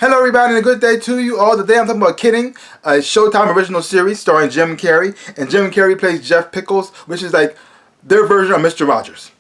Hello everybody and a good day to you all. Today I'm talking about Kidding, a Showtime original series starring Jim Carrey. And Jim Carrey plays Jeff Pickles, which is like their version of Mr. Rogers.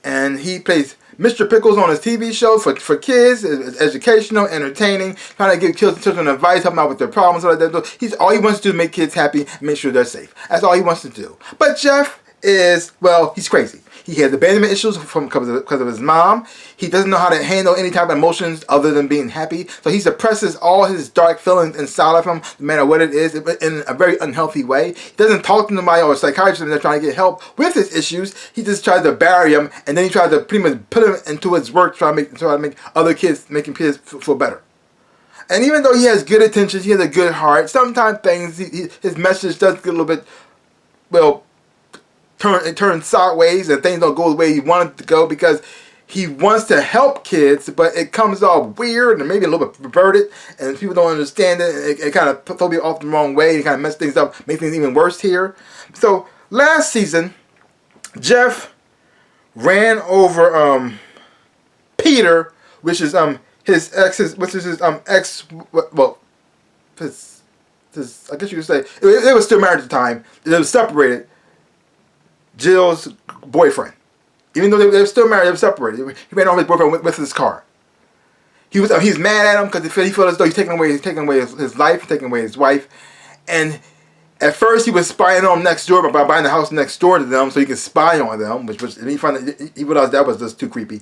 And he plays Mr. Pickles on his TV show for kids. It's educational, entertaining, trying to give children advice, help them out with their problems. All he wants to do is make kids happy and make sure they're safe. That's all he wants to do. But Jeff is, well, he's crazy. He has abandonment issues because of his mom. He doesn't know how to handle any type of emotions other than being happy. So he suppresses all his dark feelings inside of him, no matter what it is, in a very unhealthy way. He doesn't talk to somebody or a psychiatrist when they're trying to get help with his issues. He just tries to bury him, and then he tries to pretty much put him into his work, trying to make other kids, making kids feel better. And even though he has good intentions, he has a good heart, sometimes his message does get a little bit, well, turn sideways, and things don't go the way he wanted to go because he wants to help kids, but it comes off weird and maybe a little bit perverted, and people don't understand it. It kind of throws you off the wrong way. It kind of messes things up, make things even worse here. So last season, Jeff ran over Peter, which is his ex's, which is his ex. Well, his I guess you could say it was still married at the time. It was separated. Jill's boyfriend. Even though they were still married, they were separated. He ran over his boyfriend with his car. He's mad at him because he felt as though he's taking away his life, taking away his wife. And at first he was spying on them next door by buying the house next door to them so he could spy on them, and he realized that was just too creepy,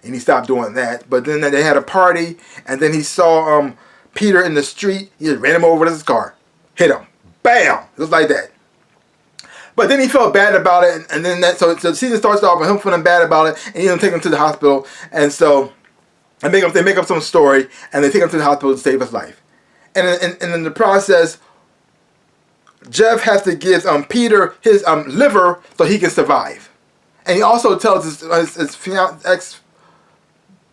and he stopped doing that. But then they had a party, and then he saw Peter in the street. He just ran him over with his car, hit him, bam, just like that. But then he felt bad about it, and then so the season starts off with him feeling bad about it, and he doesn't take him to the hospital, and so they make up some story, and they take him to the hospital to save his life. And in the process, Jeff has to give Peter his liver so he can survive, and he also tells his fiance,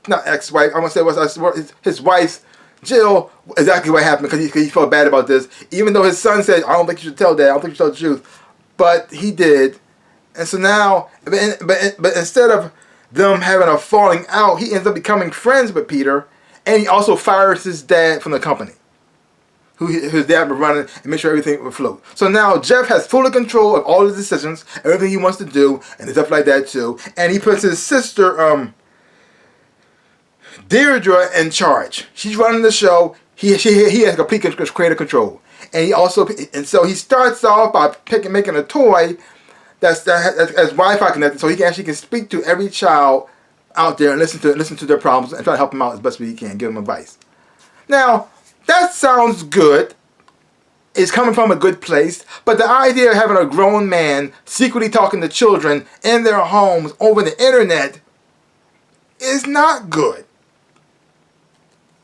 not ex-wife, I'm gonna say his wife, Jill, exactly what happened because he felt bad about this, even though his son said, "I don't think you should tell Dad. I don't think you should tell the truth." But he did, and so now, but instead of them having a falling out, he ends up becoming friends with Peter, and he also fires his dad from the company, whose dad was running, and make sure everything would float. So now Jeff has full control of all his decisions, everything he wants to do, and stuff like that too. And he puts his sister, Deirdre, in charge. She's running the show. He has complete creative control. And so he starts off by making a toy that's Wi-Fi connected, so he actually can speak to every child out there and listen to their problems and try to help them out as best as he can, give them advice. Now that sounds good. It's coming from a good place, but the idea of having a grown man secretly talking to children in their homes over the internet is not good.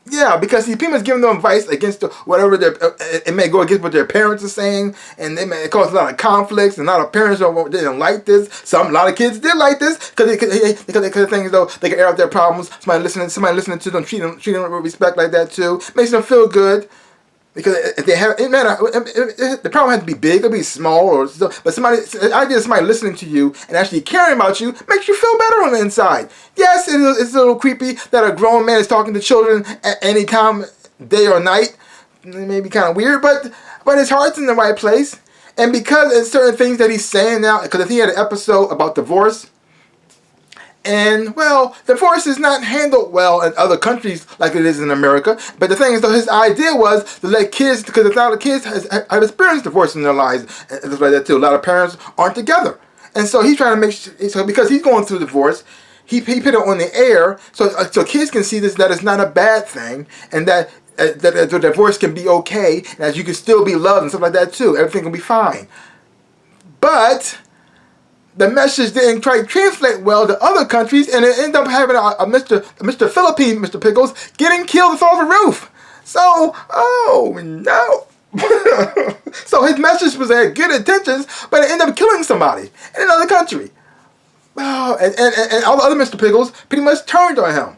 Yeah, because he's pretty much giving them advice against whatever it may go against what their parents are saying, and it causes a lot of conflicts, and a lot of parents didn't like this. A lot of kids did like this because they think as though they can air out their problems. Somebody listening to them, treating them with respect like that too, makes them feel good. Because if they have, the problem has to be big, it'll be small, but the idea of somebody listening to you and actually caring about you makes you feel better on the inside. Yes, it's a little creepy that a grown man is talking to children at any time, day or night. It may be kind of weird, but his heart's in the right place. And because of certain things that he's saying now, because if he had an episode about divorce, and, well, divorce is not handled well in other countries like it is in America. But the thing is, though, his idea was to let kids, because a lot of kids have experienced divorce in their lives, and stuff like that too. A lot of parents aren't together. And so he's trying to make sure, so because he's going through divorce, he put it on the air so kids can see this, that it's not a bad thing, and that the divorce can be okay, and that you can still be loved and stuff like that too. Everything will be fine. But the message didn't try to translate well to other countries, and it ended up having a Mr. Philippine, Mr. Pickles, getting killed off the roof. So, oh no. So his message had good intentions, but it ended up killing somebody in another country. Oh, and all the other Mr. Pickles pretty much turned on him.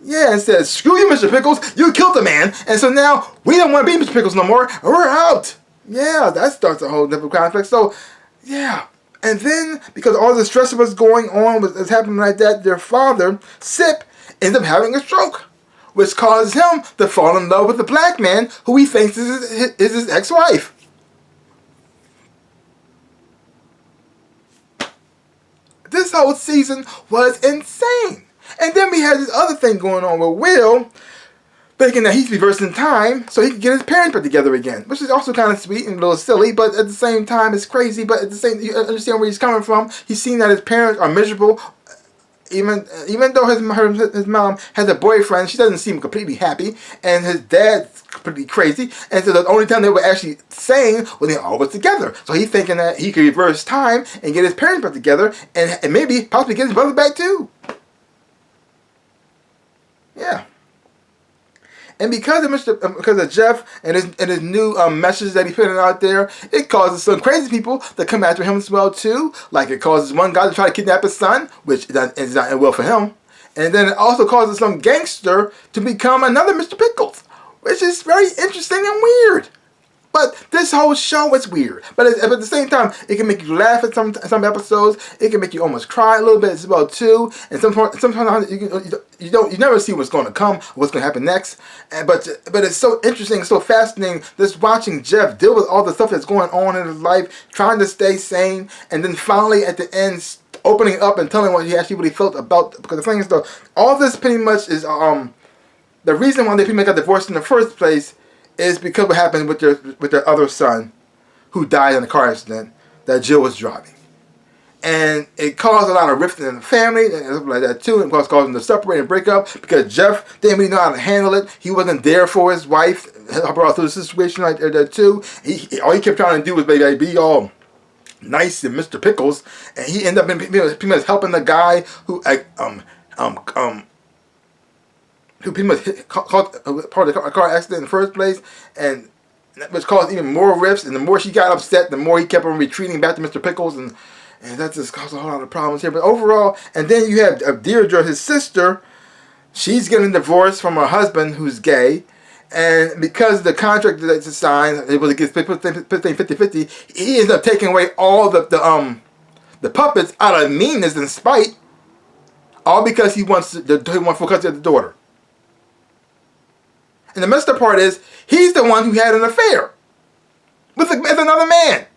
Yeah, and said, "Screw you, Mr. Pickles, you killed the man, and so now we don't want to be Mr. Pickles no more, and we're out." Yeah, that starts a whole different conflict. So, yeah. And then, because all the stress was going on, was happening like that, their father, Sip, ends up having a stroke. which causes him to fall in love with the black man who he thinks is his ex-wife. This whole season was insane. And then we had this other thing going on with Will, thinking that he's reversing time so he can get his parents back together again, which is also kind of sweet and a little silly, but at the same time it's crazy. But at the same, you understand where he's coming from. He's seen that his parents are miserable. Even though his mom has a boyfriend, she doesn't seem completely happy, and his dad's completely crazy. And so the only time they were actually sane when they all were together. So he's thinking that he could reverse time and get his parents back together, and maybe possibly get his brother back too. Yeah. And because of Jeff and his new message that he's putting out there, it causes some crazy people to come after him as well too. Like it causes one guy to try to kidnap his son, which is not well for him. And then it also causes some gangster to become another Mr. Pickles, which is very interesting and weird. But this whole show is weird. But at the same time, it can make you laugh at some episodes. It can make you almost cry a little bit as well too. And sometimes you never see what's going to come, what's going to happen next. But it's so interesting, so fascinating, just watching Jeff deal with all the stuff that's going on in his life, trying to stay sane, and then finally at the end opening up and telling what he actually felt about. Because the thing is though, all this pretty much is the reason why they pretty much got divorced in the first place is because what happened with their other son, who died in a car accident that Jill was driving, and it caused a lot of rift in the family and stuff like that too. It caused them to separate and break up because Jeff didn't really know how to handle it. He wasn't there for his wife, help her out through the situation like that too. All he kept trying to do was be all nice and Mr. Pickles, and he ended up pretty much helping the guy who pretty much caused part of the car accident in the first place, and which caused even more rifts. And the more she got upset, the more he kept on retreating back to Mr. Pickles, and that just caused a whole lot of problems here. But overall, and then you have Deirdre, his sister. She's getting divorced from her husband, who's gay, and because the contract that they signed, it was against 50-50, he ends up taking away all the puppets out of meanness and spite, all because he wants full custody of the daughter. And the messed up part is, he's the one who had an affair with another man.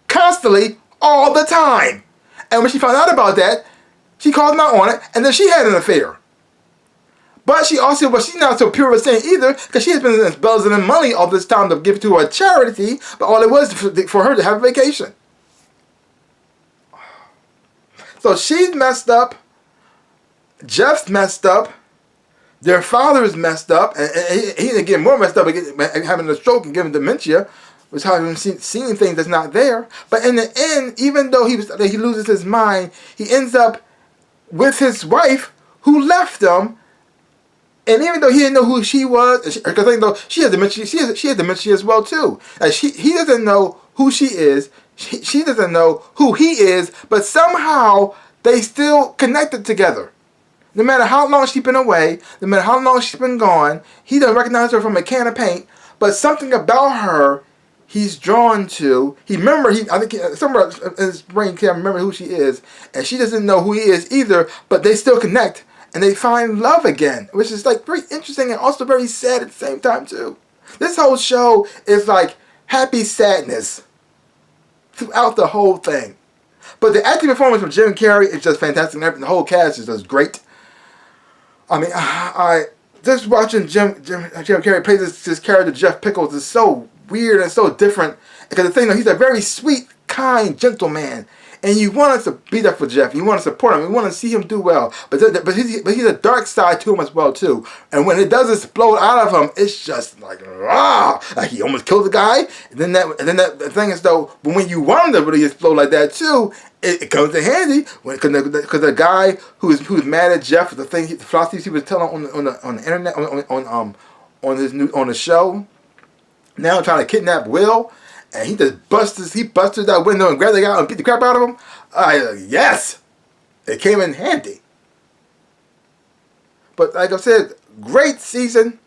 Constantly, all the time. And when she found out about that, she called him out on it, and then she had an affair. But she's not so pure of a saint either, because she has been embezzling money all this time to give to a charity, but all it was for her to have a vacation. So she's messed up. Jeff's messed up. Their father is messed up, and he's getting more messed up, having a stroke and getting dementia, which has him seeing things that's not there. But in the end, even though he loses his mind, he ends up with his wife, who left him. And even though he didn't know who she was, because she has dementia, she has dementia as well too. Like he doesn't know who she is. She doesn't know who he is. But somehow they still connected together. No matter how long she's been away, no matter how long she's been gone, he doesn't recognize her from a can of paint. But something about her, he's drawn to. I think somewhere in his brain can't remember who she is, and she doesn't know who he is either. But they still connect, and they find love again, which is like very interesting and also very sad at the same time too. This whole show is like happy sadness throughout the whole thing. But the acting performance from Jim Carrey is just fantastic. The whole cast is just great. I mean, I just watching Jim Carrey play this character Jeff Pickles is so weird and so different. Because the thing is, he's a very sweet, kind, gentle man, and you want us to be there for Jeff. You want to support him. You want to see him do well. But he's a dark side to him as well too. And when it does explode out of him, it's just like like he almost killed the guy. And then the thing is though, when you want him to really explode like that too, it comes in handy because the guy who's mad at Jeff for the philosophies he was telling on the internet on the show, now trying to kidnap Will. And he just busted that window and grabbed the guy and beat the crap out of him. Yes, it came in handy. But like I said, great season.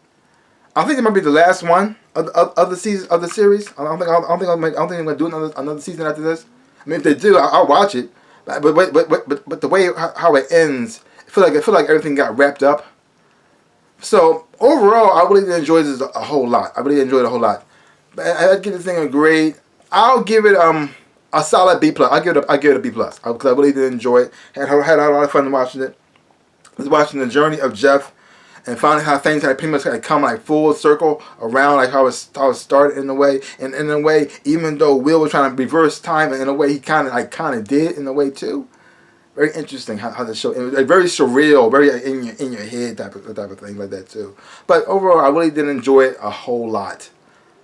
I think it might be the last one of the series. I don't think I'm gonna do another season after this. I mean, if they do, I'll watch it. But the way how it ends, I feel like everything got wrapped up So overall, I really enjoyed this a whole lot. I really enjoyed it a whole lot. I'd give this thing a grade. I'll give it a solid B plus. I give it a B plus because I really did enjoy it. Had a lot of fun watching it. I was watching the journey of Jeff and finding how things had pretty much like come like full circle around, like how it started in a way, and in a way, even though Will was trying to reverse time, and in a way he kind of did in a way too. Very interesting how the show, it was like very surreal, very in your head type of thing like that too. But overall, I really did enjoy it a whole lot.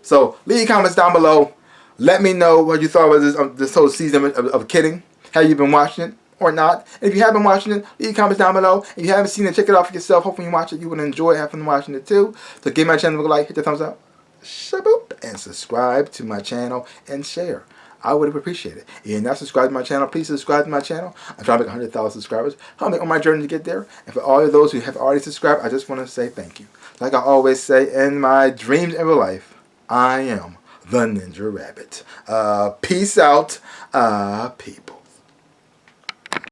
So leave your comments down below. Let me know what you thought about this whole season of Kidding. Have you been watching it or not? And if you have been watching it, leave your comments down below. If you haven't seen it, check it out for yourself. Hopefully you watch it, you will enjoy having watching it too. So give my channel a like, hit the thumbs up, shaboop, and subscribe to my channel and share. I would appreciate it. If you're not subscribed to my channel, please subscribe to my channel. I'm trying to make 100,000 subscribers. Help me on my journey to get there. And for all of those who have already subscribed, I just want to say thank you. Like I always say, in my dreams and real life, I am the Ninja Rabbit. Peace out, people.